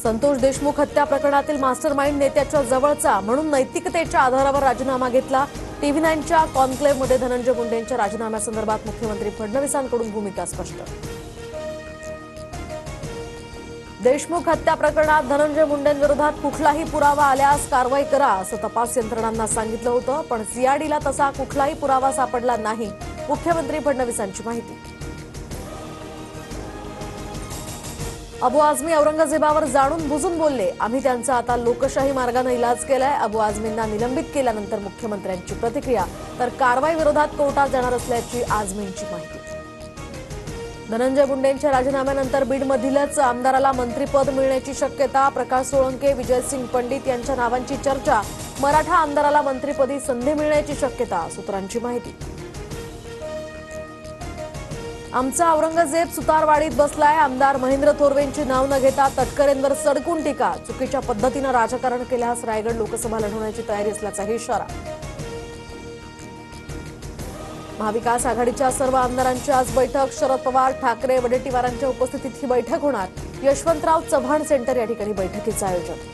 संतोष देशमुख हत्या प्रकरणातील मास्टरमाइंड नेत्याच्या जवळचा म्हणून नैतिकतेच्या आधारावर राजीनामा घेतला। टीव्ही 9च्या कॉन्क्लेव्हमध्ये धनंजय मुंडेंच्या राजीनाम्यासंदर्भात मुख्यमंत्री फडणवीसांकडून भूमिका स्पष्ट। देशमुख हत्या प्रकरणात धनंजय मुंडेंविरोधात कुठलाही पुरावा आल्यास कारवाई करा असं तपास यंत्रणांना सांगितलं होतं, पण सीआयडीला तसा कुठलाही पुरावा सापडला नाही, मुख्यमंत्री फडणवीसांची माहिती। अबू आझमी औरंगजेबावर जाणून बुजून बोलले, आम्ही त्यांचा आता लोकशाही मार्गाने इलाज केलाय। अबू आझमींना निलंबित केल्यानंतर मुख्यमंत्र्यांची प्रतिक्रिया, तर कारवाई विरोधात कोर्टात जाणार असल्याची आझमींची माहिती। धनंजय मुंडेंच्या राजीनाम्यानंतर बीडमधीलच आमदाराला मंत्रिपद मिळण्याची शक्यता। प्रकाश सोळंके, विजयसिंग पंडित यांच्या नावांची चर्चा। मराठा आमदाराला मंत्रिपदी संधी मिळण्याची शक्यता, सूत्रांची माहिती। आमचा औरंगजेब सुतारवाडीत बसलाय, आमदार महेंद्र थोरवेंची नाव न घेता तटकरेंवर सडकून टीका। चुकीच्या पद्धतीनं राजकारण केल्यास रायगड लोकसभा लढवण्याची तयारी असल्याचाही इशारा। महाविकास आघाडीच्या सर्व आमदारांची आज बैठक। शरद पवार, ठाकरे, वडेट्टीवारांच्या उपस्थितीत ही बैठक होणार। यशवंतराव चव्हाण सेंटर या ठिकाणी बैठकीचं आयोजन।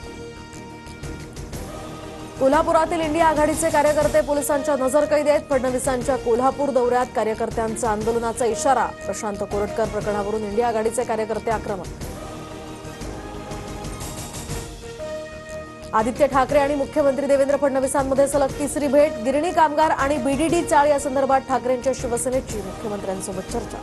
कोल्हापुरातील इंडिया आघाडीचे कार्यकर्ते पोलिसांच्या नजरकैद आहेत। फडणवीसांच्या कोल्हापूर दौऱ्यात कार्यकर्त्यांचा आंदोलनाचा इशारा। प्रशांत कोरटकर प्रकरणावरून इंडिया आघाडीचे कार्यकर्ते आक्रमक। आदित्य ठाकरे आणि मुख्यमंत्री देवेंद्र फडणवीसांमध्ये सलग तिसरी भेट। गिरणी कामगार आणि बीडीडी चाळ या संदर्भात ठाकरेंच्या शिवसेनेची मुख्यमंत्र्यांसोबत चर्चा।